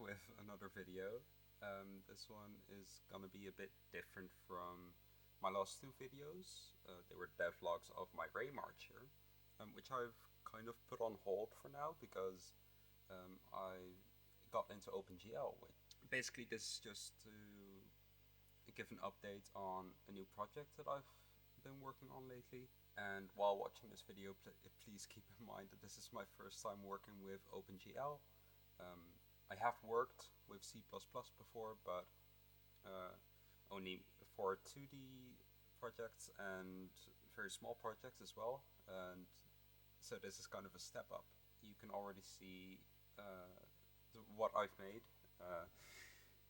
with another video. This one is gonna be a bit different from my last two videos. They were devlogs of my Ray Marcher, which I've kind of put on hold for now because I got into OpenGL. Basically, this is just to give an update on a new project that I've been working on lately. And while watching this video, please keep in mind that this is my first time working with OpenGL. I have worked with C++ before, but only for 2D projects and very small projects as well. And so this is kind of a step up. You can already see what I've made.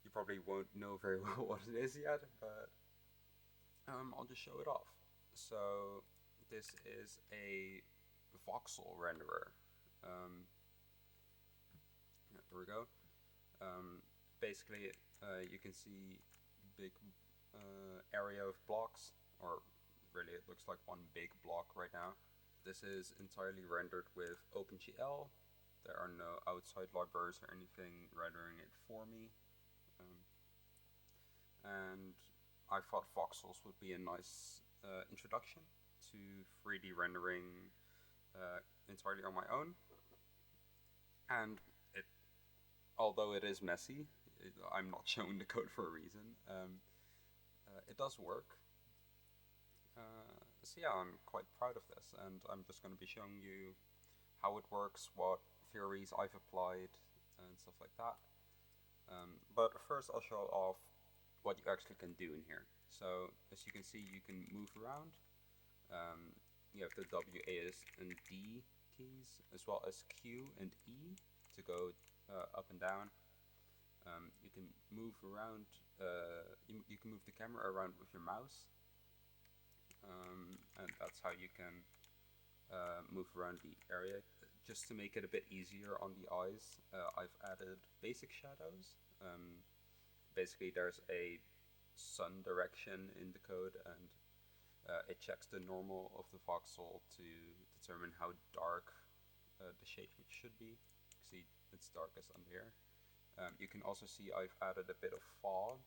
You probably won't know very well what it is yet, but I'll just show it off. So this is a voxel renderer. There we go. Basically, you can see big area of blocks, or really it looks like one big block right now. This is entirely rendered with OpenGL. There are no outside libraries or anything rendering it for me. And I thought voxels would be a nice introduction to 3D rendering entirely on my own. And although it is messy, I'm not showing the code for a reason. It does work. So yeah, I'm quite proud of this, and I'm just going to be showing you how it works, what theories I've applied, and stuff like that. But first I'll show off what you actually can do in here. So as you can see, you can move around. You have the W, A, and D keys, as well as Q and E to go up and down. You can move around, you can move the camera around with your mouse. And that's how you can move around the area. Just to make it a bit easier on the eyes, I've added basic shadows. Basically there's a sun direction in the code, and it checks the normal of the voxel to determine how dark the shade should be. See, it's darkest under here. You can also see I've added a bit of fog,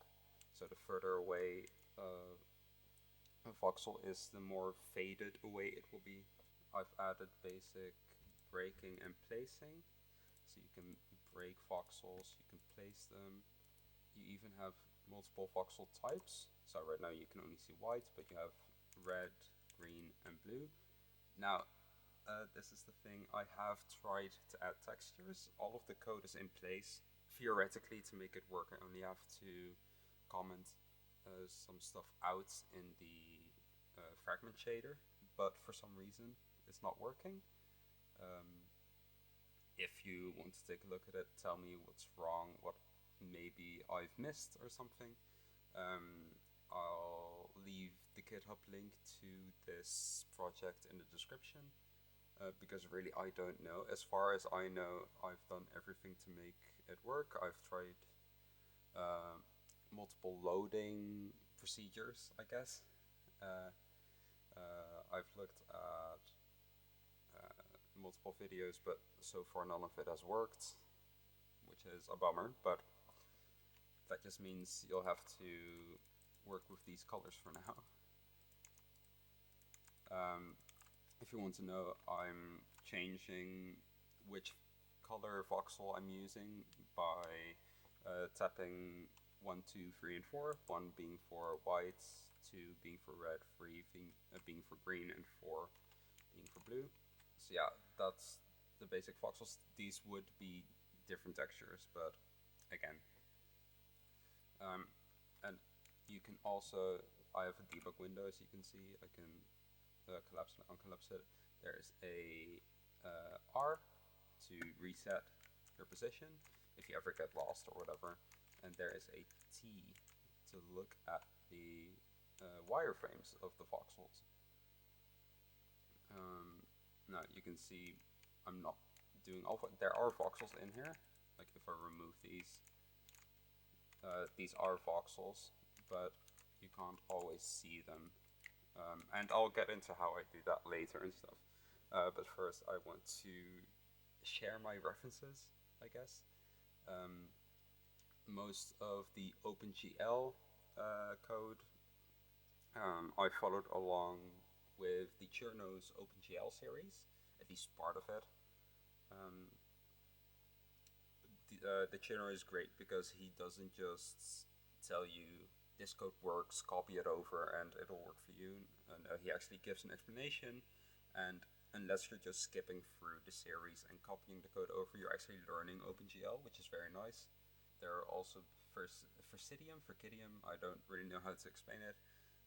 so the further away a voxel is, the more faded away it will be. I've added basic breaking and placing, so you can break voxels, you can place them. You even have multiple voxel types. So right now you can only see white, but you have red, green, and blue. Now, this is the thing, I have tried to add textures. All of the code is in place. Theoretically, to make it work, I only have to comment some stuff out in the fragment shader, but for some reason it's not working. If you want to take a look at it, tell me what's wrong, what maybe I've missed or something. I'll leave the GitHub link to this project in the description, because really I don't know. As far as I know, I've done everything to make it work. I've tried multiple loading procedures, I guess. I've looked at multiple videos, but so far none of it has worked, which is a bummer, but that just means you'll have to work with these colors for now. If you want to know, I'm changing which color voxel I'm using by tapping 1, 2, 3, and 4, 1 being for white, 2 being for red, 3 being for green, and 4 being for blue. So yeah, that's the basic voxels. These would be different textures, but again. And you can also, I have a debug window, as you can see. I can collapse and uncollapse it. There's a R to reset your position if you ever get lost or whatever, and there is a T to look at the wireframes of the voxels. Now you can see I'm not doing all, there are voxels in here, like if I remove these are voxels, but you can't always see them. And I'll get into how I do that later and stuff. But first I want to share my references, I guess. most of the OpenGL code. I followed along with the Cherno's OpenGL series, at least part of it. Um, the Cherno is great because he doesn't just tell you this code works, copy it over, and it'll work for you. And he actually gives an explanation. And unless you're just skipping through the series and copying the code over, you're actually learning OpenGL, which is very nice. There are also Forcidium, I don't really know how to explain it,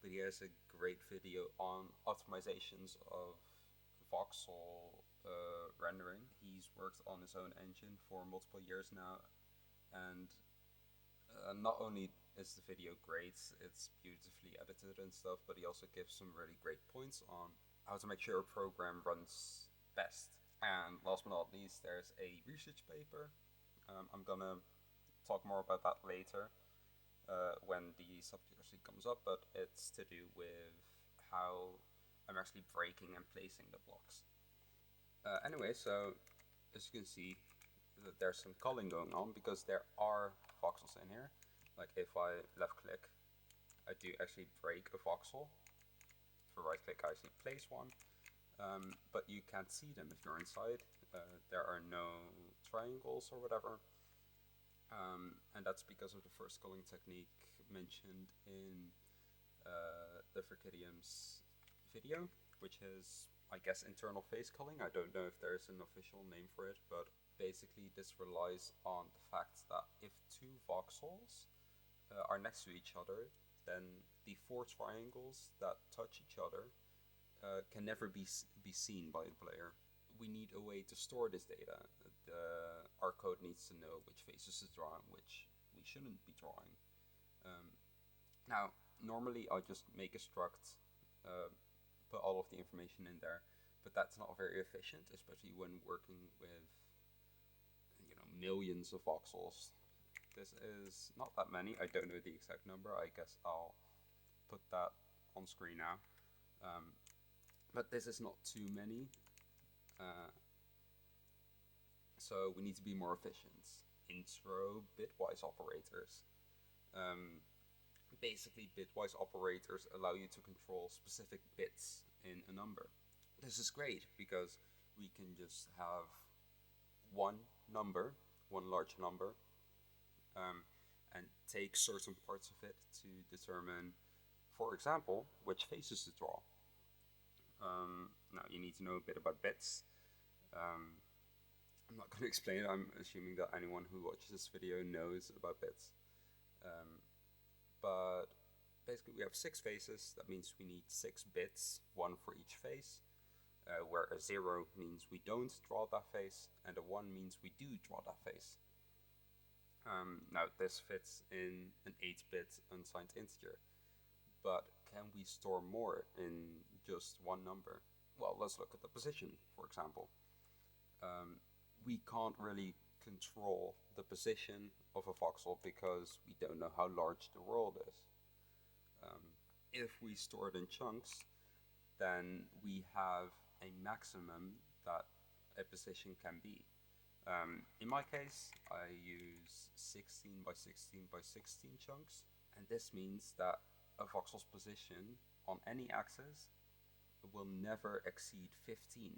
but he has a great video on optimizations of voxel rendering. He's worked on his own engine for multiple years now, and not only is the video great, it's beautifully edited and stuff, but he also gives some really great points on how to make sure a program runs best. And last but not least, there's a research paper. I'm gonna talk more about that later when the subject actually comes up, but it's to do with how I'm actually breaking and placing the blocks. Anyway, so as you can see, there's some culling going on because there are voxels in here. Like if I left click, I do actually break a voxel. For right click, I actually place one. But you can't see them if you're inside. There are no triangles or whatever. And that's because of the first culling technique mentioned in the Forcidium's video, which is, I guess, internal face culling. I don't know if there's an official name for it, but basically this relies on the fact that if two voxels are next to each other, then the four triangles that touch each other can never be seen by the player. We need a way to store this data. Our code needs to know which faces to draw and which we shouldn't be drawing. Now, normally I just make a struct, put all of the information in there, but that's not very efficient, especially when working with millions of voxels. This is not that many. I don't know the exact number. I guess I'll put that on screen now. But this is not too many. So we need to be more efficient. Intro bitwise operators. Basically, bitwise operators allow you to control specific bits in a number. This is great because we can just have one number, one large number, and take certain parts of it to determine, for example, which faces to draw. Now you need to know a bit about bits. I'm not going to explain it. I'm assuming that anyone who watches this video knows about bits. But basically we have 6 faces. That means we need 6 bits, 1 for each face. Where a 0 means we don't draw that face, and a 1 means we do draw that face. Now this fits in an 8-bit unsigned integer, but can we store more in just one number? Well, let's look at the position, for example. We can't really control the position of a voxel because we don't know how large the world is. If we store it in chunks, then we have a maximum that a position can be. In my case, I use 16 by 16 by 16 chunks, and this means that a voxel's position on any axis will never exceed 15.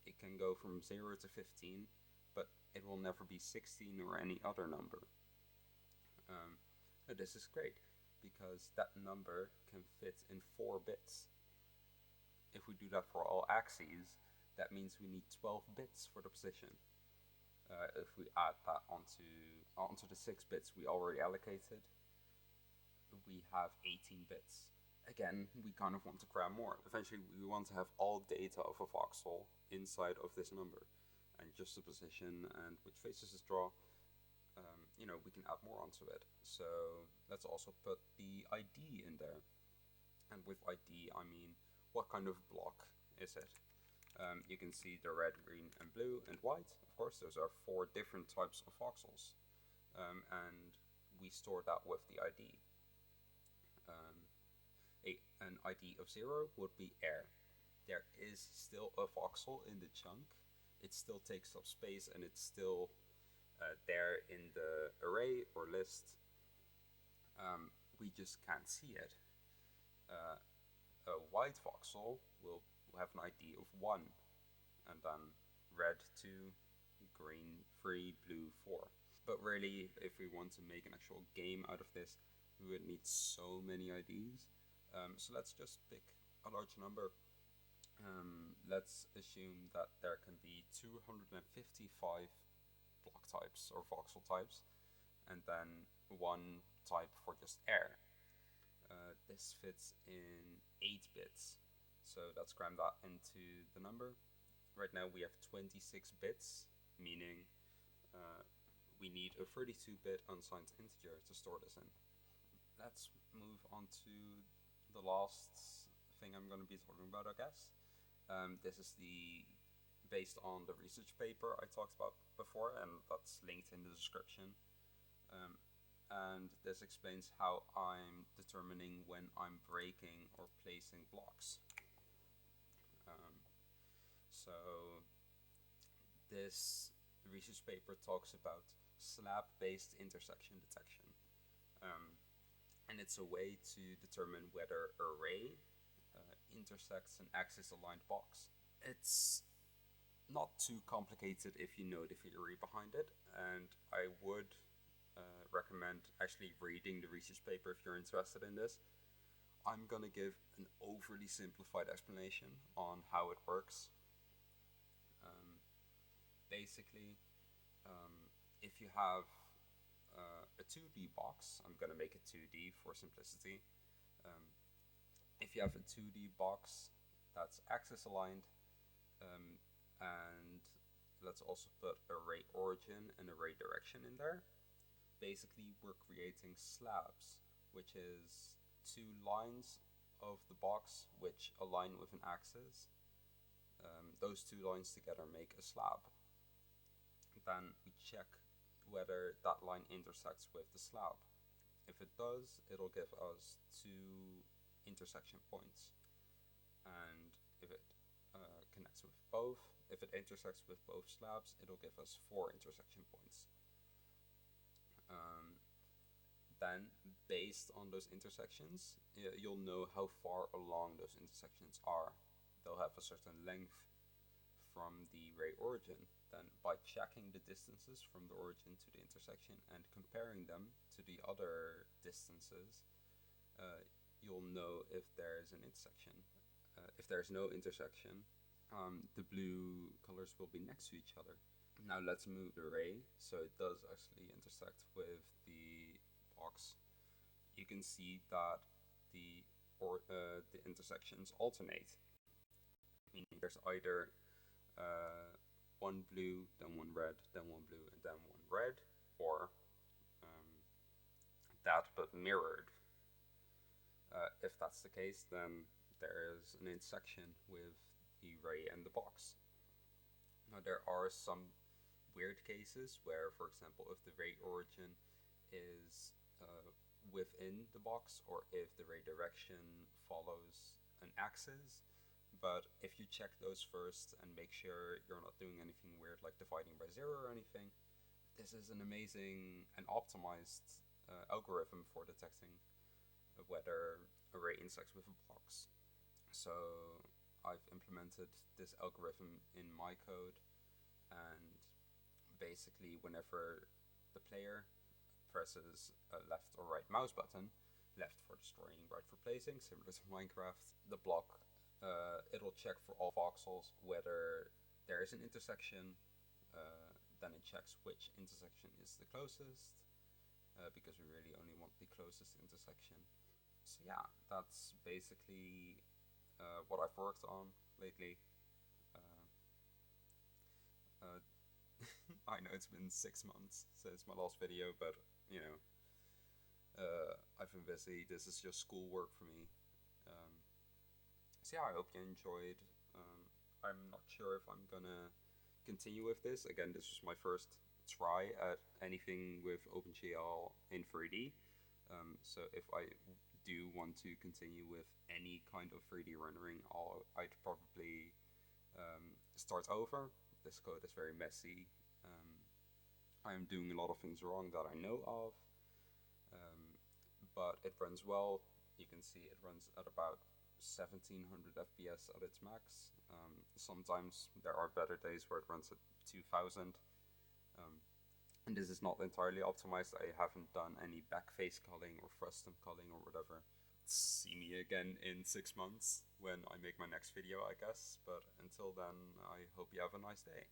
It can go from 0 to 15, but it will never be 16 or any other number. This is great because that number can fit in 4 bits. If we do that for all axes, that means we need 12 bits for the position. If we add that onto the 6 bits we already allocated, we have 18 bits. Again, we kind of want to cram more. Eventually, we want to have all data of a voxel inside of this number, and just the position and which faces to draw. We can add more onto it. So let's also put the ID in there. And with ID, I mean, what kind of block is it? You can see the red, green, and blue, and white. Of course, those are 4 different types of voxels. And we store that with the ID. An ID of 0 would be air. There is still a voxel in the chunk. It still takes up space, and it's still there in the array or list, we just can't see it. Uh, a white voxel will have an ID of 1, and then red 2, green 3, blue 4. But really, if we want to make an actual game out of this, we would need so many IDs. So let's just pick a large number. Let's assume that there can be 255 block types or voxel types, and then one type for just air. This fits in 8 bits. So let's cram that into the number. Right now we have 26 bits, meaning we need a 32-bit unsigned integer to store this in. Let's move on to the last thing I'm going to be talking about, I guess. This is based on the research paper I talked about before, and that's linked in the description. And this explains how I'm determining when I'm breaking or placing blocks. So this research paper talks about slab-based intersection detection. And it's a way to determine whether an array intersects an axis-aligned box. It's not too complicated if you know the theory behind it, and I would recommend actually reading the research paper if you're interested in this. I'm gonna give an overly simplified explanation on how it works. Basically, if you have a 2D box, I'm gonna make it 2D for simplicity. If you have a 2D box that's axis aligned, and let's also put array origin and array direction in there. Basically, we're creating slabs, which is 2 lines of the box which align with an axis. Those 2 lines together make a slab. Then we check whether that line intersects with the slab. If it does, it'll give us 2 intersection points. And if it connects with both, if it intersects with both slabs, it'll give us 4 intersection points. Then, based on those intersections, you'll know how far along those intersections are. They'll have a certain length from the array origin. Then, by checking the distances from the origin to the intersection and comparing them to the other distances, you'll know if there's an intersection. If there's no intersection, the blue colors will be next to each other. Now let's move the array so it does actually intersect with the box. You can see that the intersections alternate, meaning there's either one blue, then one red, then one blue, and then one red, or that but mirrored. If that's the case, then there is an intersection with the array and the box. Now there are some weird cases where, for example, if the array origin is within the box, or if the array direction follows an axis. But if you check those first and make sure you're not doing anything weird like dividing by 0 or anything, this is an amazing and optimized algorithm for detecting whether array intersects with a box. So I've implemented this algorithm in my code, and basically whenever the player presses a left or right mouse button, left for destroying, right for placing, similar to Minecraft, the block, it'll check for all voxels whether there is an intersection, then it checks which intersection is the closest, because we really only want the closest intersection. So yeah, that's basically what I've worked on lately. I know it's been 6 months since my last video, but you know, I've been busy. This is just schoolwork for me. So yeah, I hope you enjoyed. I'm not sure if I'm gonna continue with this. Again, this was my first try at anything with OpenGL in 3D. So if I do want to continue with any kind of 3D rendering, I'd probably start over. This code is very messy. I'm doing a lot of things wrong that I know of, um, but it runs well. You can see it runs at about 1700 FPS at its max. Sometimes there are better days where it runs at 2000. Um, and this is not entirely optimized. I haven't done any backface culling or frustum culling or whatever. See me again in 6 months when I make my next video, I guess. But until then, I hope you have a nice day.